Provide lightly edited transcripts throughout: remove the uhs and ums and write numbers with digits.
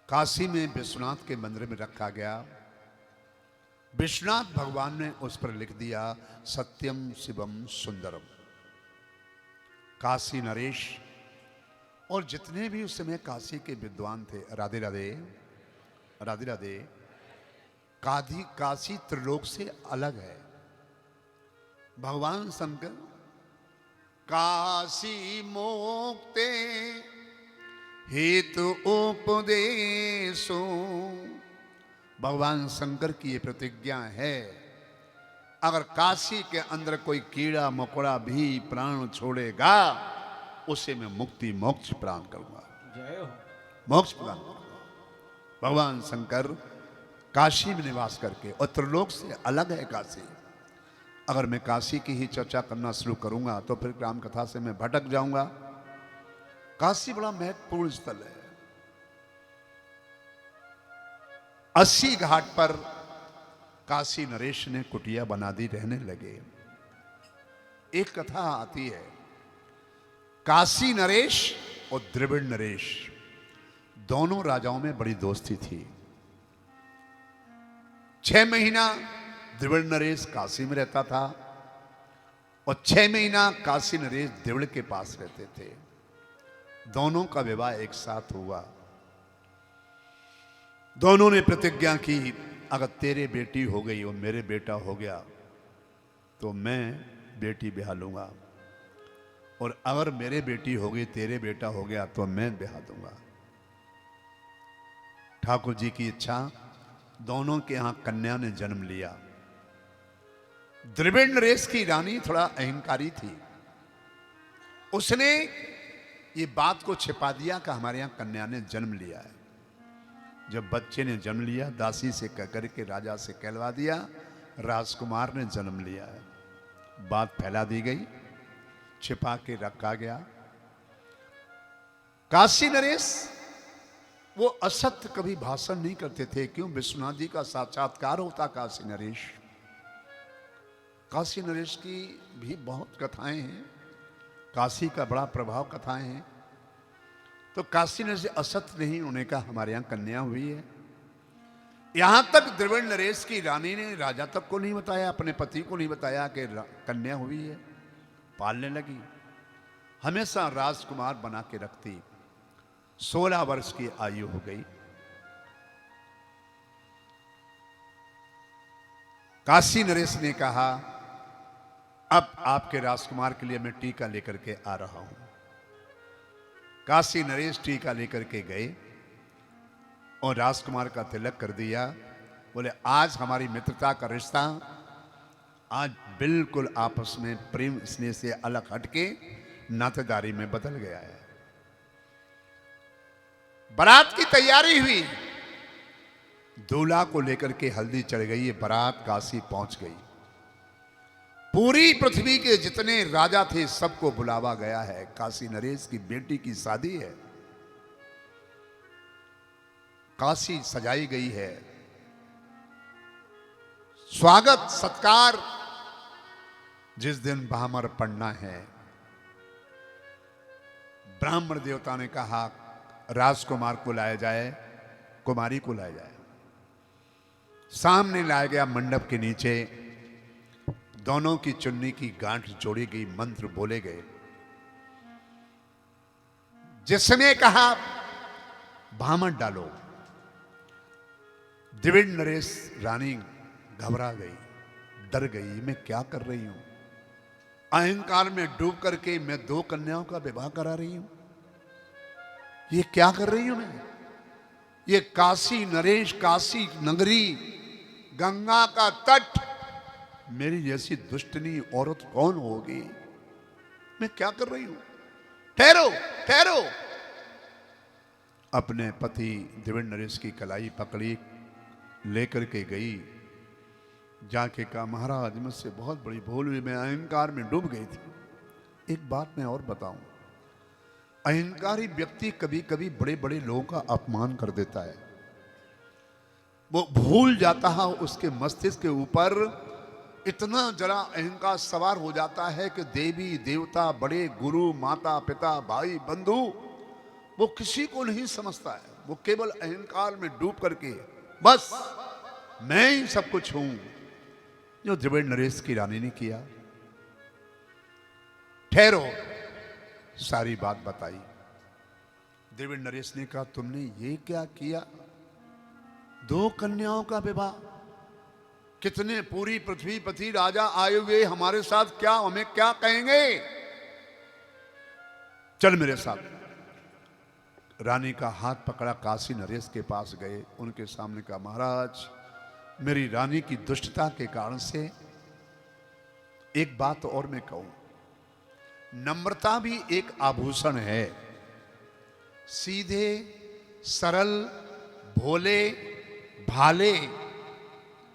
काशी में विश्वनाथ के मंदिर में रखा गया। विश्वनाथ भगवान ने उस पर लिख दिया सत्यम शिवम सुंदरम। काशी नरेश और जितने भी उस समय काशी के विद्वान थे, राधे राधे राधे राधे, काशी त्रिलोक से अलग है। भगवान शंकर काशी मोक्ते हेतु उपदेशो, भगवान शंकर की ये प्रतिज्ञा है, अगर काशी के अंदर कोई कीड़ा मकोड़ा भी प्राण छोड़ेगा उसे मैं मुक्ति मोक्ष प्रदान करूंगा, मोक्ष प्रदान करूंगा। भगवान शंकर काशी में निवास करके, और त्रिलोक से अलग है काशी। अगर मैं काशी की ही चर्चा करना शुरू करूंगा तो फिर राम कथा से मैं भटक जाऊंगा। काशी बड़ा महत्वपूर्ण स्थल है। 80 घाट पर काशी नरेश ने कुटिया बना दी, रहने लगे। एक कथा आती है, काशी नरेश और द्रविड़ नरेश दोनों राजाओं में बड़ी दोस्ती थी। 6 महीना द्रविड़ नरेश काशी में रहता था और 6 महीना काशी नरेश द्रविड़ के पास रहते थे। दोनों का विवाह एक साथ हुआ। दोनों ने प्रतिज्ञा की, अगर तेरे बेटी हो गई और मेरे बेटा हो गया तो मैं बेटी ब्याह लूंगा, और अगर मेरे बेटी हो गई तेरे बेटा हो गया तो मैं ब्याह दूंगा। ठाकुर जी की इच्छा, दोनों के यहां कन्या ने जन्म लिया। द्रविड़ नरेश की रानी थोड़ा अहंकारी थी। उसने ये बात को छिपा दिया कि हमारे यहां कन्या ने जन्म लिया है। जब बच्चे ने जन्म लिया, दासी से कहकर के राजा से कहलवा दिया राजकुमार ने जन्म लिया है। बात फैला दी गई, छिपा के रखा गया। काशी नरेश वो असत्य कभी भाषण नहीं करते थे। क्यों? विश्वनाथ जी का साक्षात्कार होता काशी नरेश। काशी नरेश की भी बहुत कथाएं हैं, काशी का बड़ा प्रभाव कथाएं हैं। तो काशी नरेश असत्य नहीं, उन्होंने कहा हमारे यहां कन्या हुई है। यहां तक द्रविड़ नरेश की रानी ने राजा तक को नहीं बताया, अपने पति को नहीं बताया कि कन्या हुई है। पालने लगी, हमेशा राजकुमार बना के रखती। 16 वर्ष की आयु हो गई। काशी नरेश ने कहा अब आपके राजकुमार के लिए मैं टीका लेकर के आ रहा हूं। काशी नरेश टीका लेकर के गए और राजकुमार का तिलक कर दिया। बोले आज हमारी मित्रता का रिश्ता आज बिल्कुल आपस में प्रेम स्नेह से अलग हटके नातेदारी में बदल गया है। बारात की तैयारी हुई, दूल्हा को लेकर के हल्दी चढ़ गई। ये बारात काशी पहुंच गई। पूरी पृथ्वी के जितने राजा थे सबको बुलावा गया है। काशी नरेश की बेटी की शादी है। काशी सजाई गई है। स्वागत सत्कार जिस दिन भामर पड़ना है, ब्राह्मण देवता ने कहा राजकुमार को लाया जाए, कुमारी को लाया जाए। सामने लाया गया मंडप के नीचे, दोनों की चुन्नी की गांठ जोड़ी गई, मंत्र बोले गए। जिसने कहा भामर डालो, द्रविड़ नरेश रानी घबरा गई, डर गई। मैं क्या कर रही हूं? अहंकार में डूब करके मैं 2 कन्याओं का विवाह करा रही हूं। ये क्या कर रही हूं मैं? ये काशी नरेश, काशी नगरी, गंगा का तट, मेरी जैसी दुष्टनी औरत कौन होगी? मैं क्या कर रही हूं? ठहरो ठहरो। अपने पति द्रविड़ नरेश की कलाई पकड़ी, लेकर के गई। जाके कहा महाराज मुझसे बहुत बड़ी भूल हुई, मैं अहंकार में डूब गई थी। एक बात मैं और बताऊं, अहंकारी व्यक्ति कभी कभी बड़े बड़े लोगों का अपमान कर देता है। वो भूल जाता है, उसके मस्तिष्क के ऊपर इतना जरा अहंकार सवार हो जाता है कि देवी देवता, बड़े गुरु, माता पिता, भाई बंधु, वो किसी को नहीं समझता है। वो केवल अहंकार में डूब करके बस मैं ही सब कुछ हूं, जो द्रविड़ नरेश की रानी ने किया। ठहरो, सारी बात बताई। द्रविड़ नरेश ने कहा, तुमने ये क्या किया? 2 कन्याओं का विवाह, कितने पूरी पृथ्वी पति राजा आए हुए हमारे साथ, क्या हमें क्या कहेंगे? चल मेरे साथ। रानी का हाथ पकड़ा, काशी नरेश के पास गए, उनके सामने कहा, महाराज मेरी रानी की दुष्टता के कारण से एक बात और मैं कहूं, नम्रता भी एक आभूषण है। सीधे सरल भोले भाले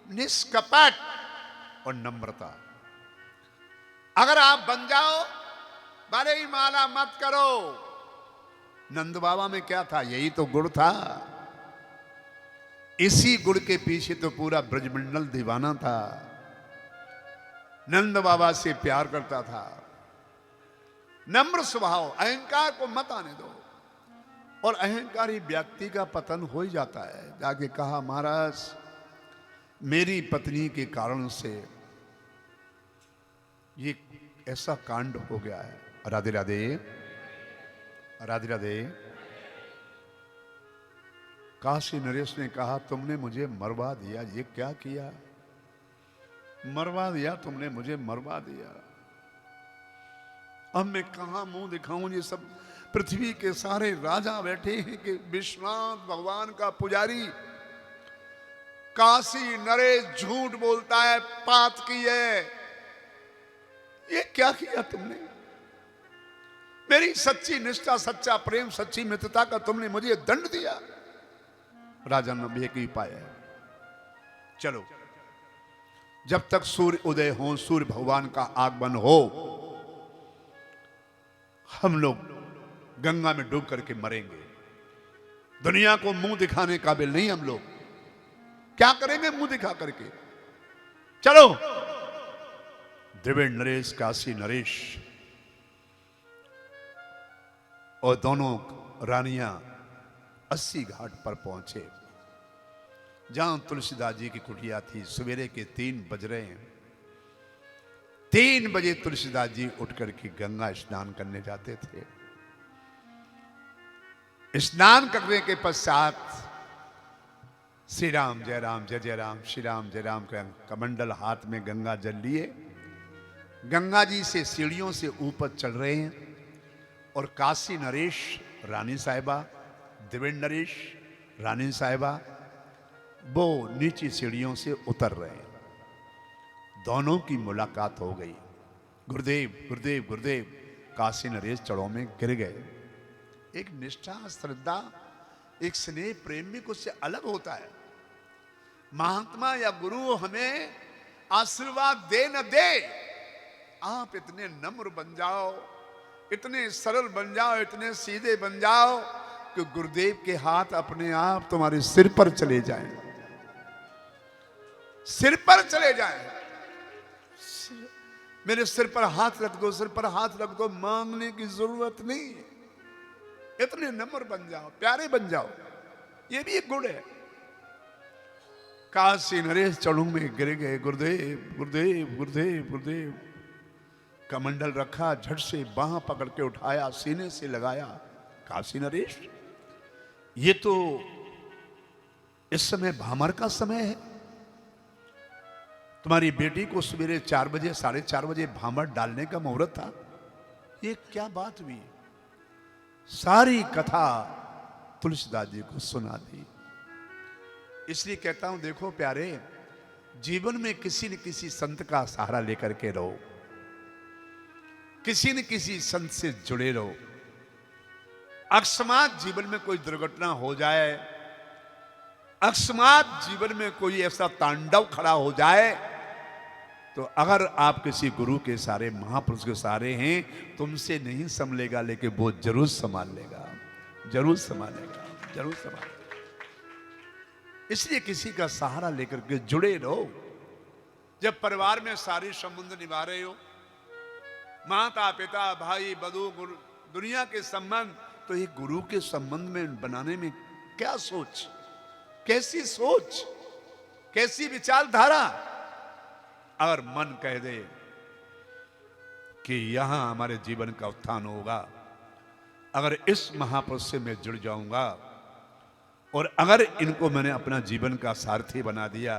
निष्कपट और नम्रता अगर आप बन जाओ, भले ही माला मत करो। नंद बाबा में क्या था? यही तो गुण था। इसी गुण के पीछे तो पूरा ब्रजमंडल दीवाना था। नंद बाबा से प्यार करता था। नम्र स्वभाव, अहंकार को मत आने दो। और अहंकारी व्यक्ति का पतन हो ही जाता है। जाके कहा, महाराज मेरी पत्नी के कारण से ये ऐसा कांड हो गया है। राधे राधे, राधे राधे। काशी नरेश ने कहा, तुमने मुझे मरवा दिया। ये क्या किया? मरवा दिया तुमने मुझे, मरवा दिया। अब मैं कहां मुंह दिखाऊं? ये सब पृथ्वी के सारे राजा बैठे हैं कि विश्वनाथ भगवान का पुजारी काशी नरेश झूठ बोलता है, पात की है। ये क्या किया तुमने? मेरी सच्ची निष्ठा, सच्चा प्रेम, सच्ची मित्रता का तुमने मुझे दंड दिया। राजा ने एक ही पाया, चलो जब तक सूर्य उदय हो, सूर्य भगवान का आगमन हो, हम लोग गंगा में डूब करके मरेंगे। दुनिया को मुंह दिखाने काबिल नहीं हम लोग। क्या करेंगे मुंह दिखा करके? चलो। द्रविड़ नरेश, काशी नरेश और दोनों रानियां 80 घाट पर पहुंचे, जहां तुलसीदास जी की कुटिया थी। सवेरे के 3 बज रहे हैं। 3 बजे तुलसीदास जी उठ करके गंगा स्नान करने जाते थे। स्नान करने के पश्चात श्री राम जय राम जय जय राम, श्री राम जय राम का कमंडल हाथ में गंगा जल लिए गंगा जी से सीढ़ियों से ऊपर चढ़ रहे हैं। और काशी नरेश रानी साहिबा, द्रविड़ नरेश रानी साहिबा, वो नीचे सीढ़ियों से उतर रहे हैं। दोनों की मुलाकात हो गई। गुरुदेव गुरुदेव गुरुदेव। काशी नरेश चढ़ों में गिर गए। एक निष्ठा, श्रद्धा, एक स्नेह, प्रेम भी कुछ से अलग होता है। महात्मा या गुरु हमें आशीर्वाद दे न दे, आप इतने नम्र बन जाओ, इतने सरल बन जाओ, इतने सीधे बन जाओ कि गुरुदेव के हाथ अपने आप तुम्हारे सिर पर चले जाएं, सिर पर चले जाएं। मेरे सिर पर हाथ रख दो, सिर पर हाथ रख दो, मांगने की जरूरत नहीं। इतने नम्र बन जाओ, प्यारे बन जाओ। ये भी एक गुण है। काशी नरेश चढ़ू में गिर गए। गुरुदेव गुरुदेव गुरुदेव गुरुदेव। कमंडल रखा, झट से बाह पकड़ के उठाया, सीने से लगाया। काशी नरेश, ये तो इस समय भामर का समय है। तुम्हारी बेटी को सवेरे 4 बजे 4:30 बजे भामर डालने का मुहूर्त था। ये क्या बात हुई? सारी कथा तुलसीदास जी को सुना दी। इसलिए कहता हूं, देखो प्यारे, जीवन में किसी न किसी संत का सहारा लेकर के रहो, किसी न किसी संत से जुड़े रहो। अकस्मात जीवन में कोई दुर्घटना हो जाए, अकस्मात जीवन में कोई ऐसा तांडव खड़ा हो जाए, तो अगर आप किसी गुरु के सहारे, महापुरुष के सहारे हैं, तुमसे नहीं संभलेगा, लेकिन वो जरूर संभाल लेगा, जरूर संभालेगा, जरूर संभालेगा। इसलिए किसी का सहारा लेकर के जुड़े रहो। जब परिवार में सारे संबंध निभा रहे हो, माता पिता भाई बंधु दुनिया के संबंध, तो एक गुरु के संबंध में बनाने में क्या सोच, कैसी सोच, कैसी विचारधारा। अगर मन कह दे कि यहां हमारे जीवन का उत्थान होगा, अगर इस महापुरुष से मैं जुड़ जाऊंगा और अगर इनको मैंने अपना जीवन का सारथी बना दिया,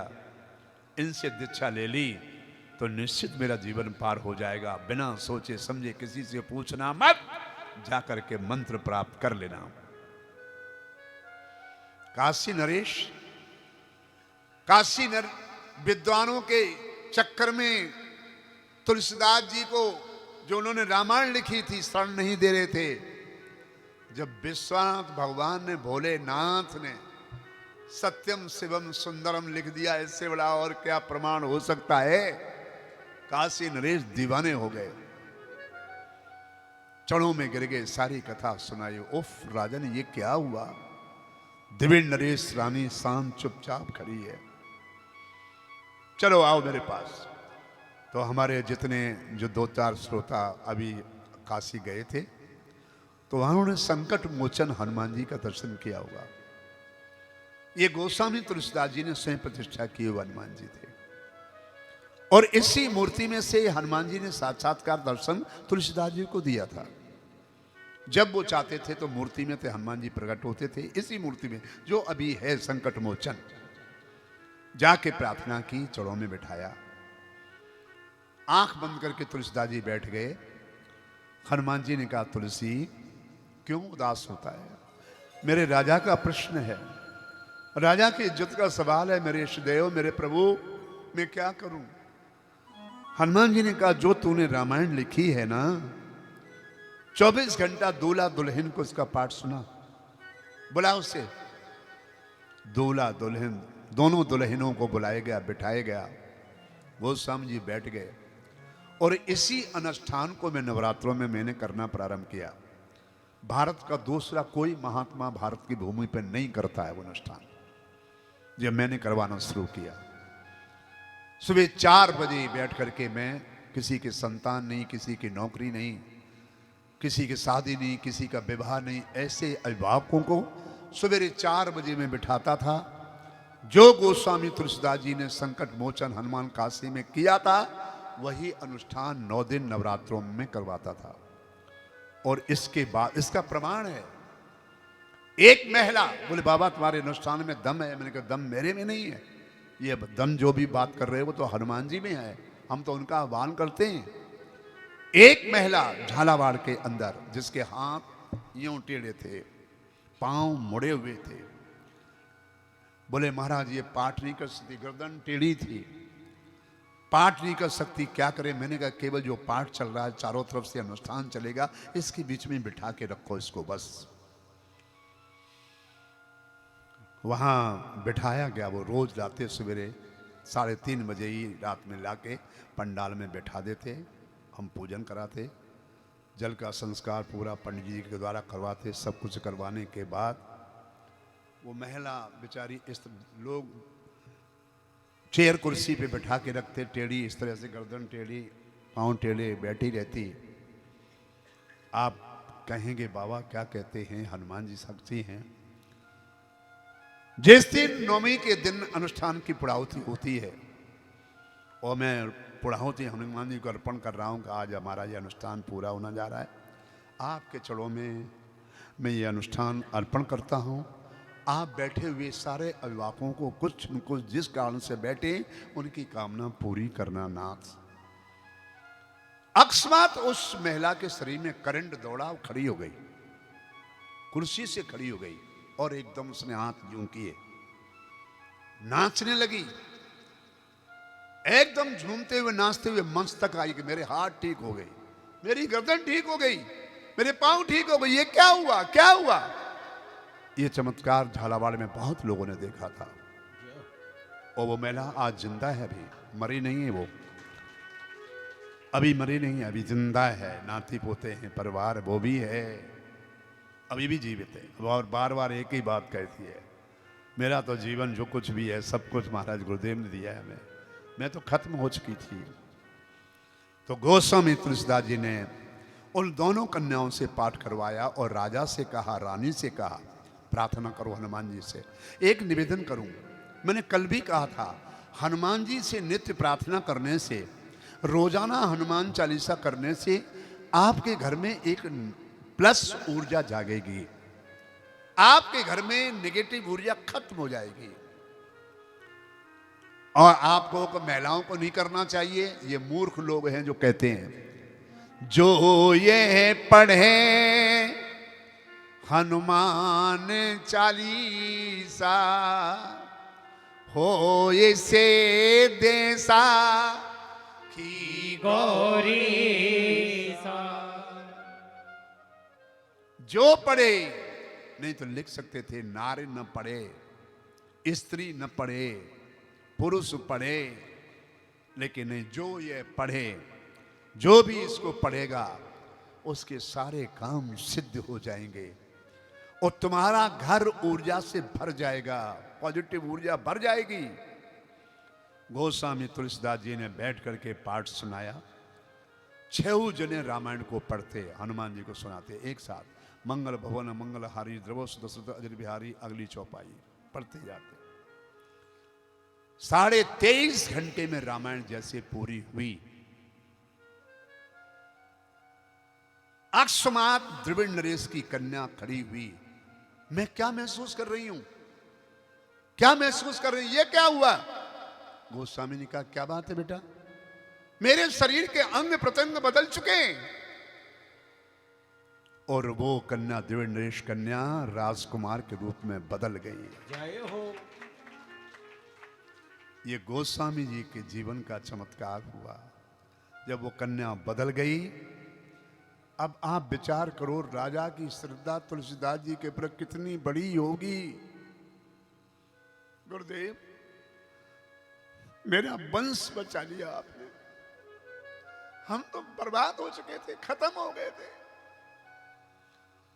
इनसे दीक्षा ले ली, तो निश्चित मेरा जीवन पार हो जाएगा। बिना सोचे समझे किसी से पूछना मत, जाकर के मंत्र प्राप्त कर लेना। काशी नरेश, विद्वानों के चक्कर में तुलसीदास जी को, जो उन्होंने रामायण लिखी थी, शरण नहीं दे रहे थे। जब विश्वनाथ भगवान ने, भोलेनाथ ने सत्यम शिवम सुंदरम लिख दिया, इससे बड़ा और क्या प्रमाण हो सकता है। काशी नरेश दीवाने हो गए, चढ़ों में गिर गए, सारी कथा सुनाई। उफ राजन, ये क्या हुआ। दिव्य नरेश रानी शांत चुपचाप खड़ी है। चलो आओ मेरे पास। तो हमारे जितने जो 2-4 श्रोता अभी काशी गए थे, तो वहां उन्होंने संकट मोचन हनुमान जी का दर्शन किया होगा। ये गोस्वामी तुलसीदास जी ने स्वयं प्रतिष्ठा किए हुए हनुमान जी थे, और इसी मूर्ति में से हनुमान जी ने साक्षात्कार दर्शन तुलसीदास जी को दिया था। जब वो चाहते थे तो मूर्ति में थे हनुमान जी प्रकट होते थे, इसी मूर्ति में जो अभी है संकट मोचन। जाके प्रार्थना की, चरणों में बिठाया, आंख बंद करके तुलसीदास जी बैठ गए। हनुमान जी ने कहा, तुलसी क्यों उदास होता है, मेरे राजा का प्रश्न है, राजा की इज्जत का सवाल है, मेरे इष्टदेव, मेरे प्रभु, मैं क्या करूं। हनुमान जी ने कहा, जो तूने रामायण लिखी है ना, 24 घंटा दूल्हा दुल्हन को इसका पाठ सुना। बुला उसे। दूल्हा दुल्हन दोनों दुल्हनों को बुलाया गया, बिठाया गया। गोस्वामी जी बैठ गए, और इसी अनुष्ठान को मैं नवरात्रों में मैंने करना प्रारंभ किया। भारत का दूसरा कोई महात्मा भारत की भूमि पर नहीं करता है वो अनुष्ठान, जब मैंने करवाना शुरू किया। सुबह 4 बजे बैठ करके, मैं किसी के संतान नहीं, किसी की नौकरी नहीं, किसी की शादी नहीं, किसी का विवाह नहीं, ऐसे अभिभावकों को सवेरे 4 बजे में बिठाता था। जो गोस्वामी तुलसीदास जी ने संकट मोचन हनुमान काशी में किया था, वही अनुष्ठान 9 दिन नवरात्रों में करवाता था। और इसके बाद इसका प्रमाण है, एक महिला बोले, बाबा तुम्हारे अनुष्ठान में दम है। मैंने कहा, दम मेरे में नहीं है, ये दम जो भी बात कर रहे हो वो तो हनुमान जी में है, हम तो उनका आह्वान करते हैं। एक महिला झालावाड़ के अंदर, जिसके हाथ यूं टेढ़े थे, पांव मुड़े हुए थे, बोले महाराज ये पाठ नहीं कर सकती, गर्दन टेढ़ी थी, पाठ नहीं कर सकती, क्या करें। मैंने कहा, केवल जो पाठ चल रहा है, चारों तरफ से अनुष्ठान चलेगा, इसके बीच में बिठा के रखो इसको बस। वहां बिठाया गया। वो रोज लाते, सवेरे 3:30 बजे ही रात में लाके पंडाल में बैठा देते, हम पूजन कराते, जल का संस्कार पूरा पंडित जी के द्वारा करवाते। सब कुछ करवाने के बाद वो महिला बेचारी, इस लोग चेयर कुर्सी पे बैठा के रखते, टेढ़ी, इस तरह से गर्दन टेढ़ी, पाँव टेढ़े, बैठी रहती। आप कहेंगे, बाबा क्या कहते हैं, हनुमान जी शक्ति हैं। जिस दिन नवमी के दिन अनुष्ठान की पुड़ाहुती होती है, और मैं पुड़ाहुती हनुमान जी को अर्पण कर रहा हूँ कि आज हमारा ये अनुष्ठान पूरा होना जा रहा है, आपके चरणों में मैं ये अनुष्ठान अर्पण करता हूँ। आप बैठे हुए सारे अभिभावकों को कुछ न कुछ जिस कारण से बैठे, उनकी कामना पूरी करना नाथ। अकस्मात उस महिला के शरीर में करंट दौड़ा, खड़ी हो गई, कुर्सी से खड़ी हो गई, और एकदम उसने हाथ यूं किए, नाचने लगी, एकदम झूमते हुए नाचते हुए मंच तक आई कि मेरे हाथ ठीक हो गए, मेरी गर्दन ठीक हो गई, मेरे पांव ठीक हो गए। ये क्या हुआ, क्या हुआ। ये चमत्कार झालावाड़ में बहुत लोगों ने देखा था, और वो महिला आज जिंदा है, अभी मरी नहीं है, वो अभी मरी नहीं है, अभी जिंदा है, नाती पोते हैं, परिवार वो भी है, अभी भी जीवित है। और बार बार एक ही बात कहती है, मेरा तो जीवन जो कुछ भी है सब कुछ महाराज गुरुदेव ने दिया है हमें, मैं तो खत्म हो चुकी थी। तो गोस्वामी तुलसीदास जी ने उन दोनों कन्याओं से पाठ करवाया, और राजा से कहा, रानी से कहा, प्रार्थना करो हनुमान जी से। एक निवेदन करूं, मैंने कल भी कहा था, हनुमान जी से नित्य प्रार्थना करने से, रोजाना हनुमान चालीसा करने से आपके घर में एक प्लस ऊर्जा जागेगी, आपके घर में नेगेटिव ऊर्जा खत्म हो जाएगी। और आपको महिलाओं को नहीं करना चाहिए, ये मूर्ख लोग हैं जो कहते हैं जो ये पढ़े हनुमान चालीसा हो इसे देसा की गौरी सा। जो पढ़े, नहीं तो लिख सकते थे नारी न पढ़े, स्त्री न पढ़े, पुरुष पढ़े, लेकिन नहीं, जो ये पढ़े, जो भी इसको पढ़ेगा उसके सारे काम सिद्ध हो जाएंगे और तुम्हारा घर ऊर्जा से भर जाएगा, पॉजिटिव ऊर्जा भर जाएगी। गोस्वामी तुलसीदास जी ने बैठ करके पाठ सुनाया, 6 जने रामायण को पढ़ते, हनुमान जी को सुनाते एक साथ, मंगल भवन मंगल हारी द्रवस दशरथ अजर बिहारी, अगली चौपाई पढ़ते जाते। 23.5 घंटे में रामायण जैसे पूरी हुई। अकस्मात द्रविड़ नरेश की कन्या खड़ी हुई। मैं क्या महसूस कर रही हूं, क्या महसूस कर रही हूं, ये क्या हुआ? गोस्वामी ने कहा, क्या बात है बेटा, मेरे शरीर के अंग प्रत्यंग बदल चुके और वो कन्या द्रविड़ नरेश कन्या राजकुमार के रूप में बदल गई। जय हो। ये गोस्वामी जी के जीवन का चमत्कार हुआ जब वो कन्या बदल गई। अब आप विचार करो, राजा की श्रद्धा तुलसीदास जी के प्रति कितनी बड़ी होगी। गुरुदेव, मेरा वंश बचा लिया आपने, हम तो बर्बाद हो चुके थे, खत्म हो गए थे,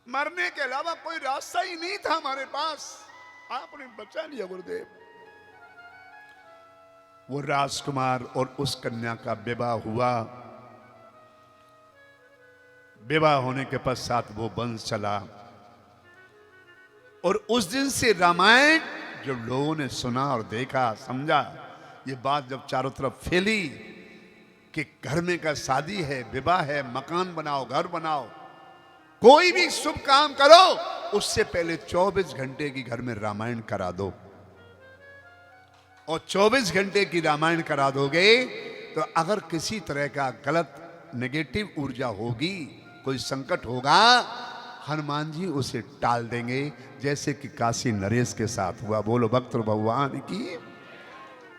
मरने के अलावा कोई रास्ता ही नहीं था हमारे पास, आपने बचा लिया गुरुदेव। वो राजकुमार और उस कन्या का विवाह हुआ। विवाह होने के पश्चात वो वंश चला और उस दिन से रामायण जब लोगों ने सुना और देखा, समझा, ये बात जब चारों तरफ फैली कि घर में का शादी है, विवाह है, मकान बनाओ, घर बनाओ, कोई भी शुभ काम करो, उससे पहले 24 घंटे की घर में रामायण करा दो। और 24 घंटे की रामायण करा दोगे तो अगर किसी तरह का गलत नेगेटिव ऊर्जा होगी, कोई संकट होगा, हनुमान जी उसे टाल देंगे, जैसे कि काशी नरेश के साथ हुआ। बोलो भक्त भगवान की।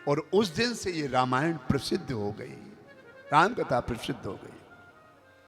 और उस दिन से ये रामायण प्रसिद्ध हो गई, राम कथा प्रसिद्ध हो गई।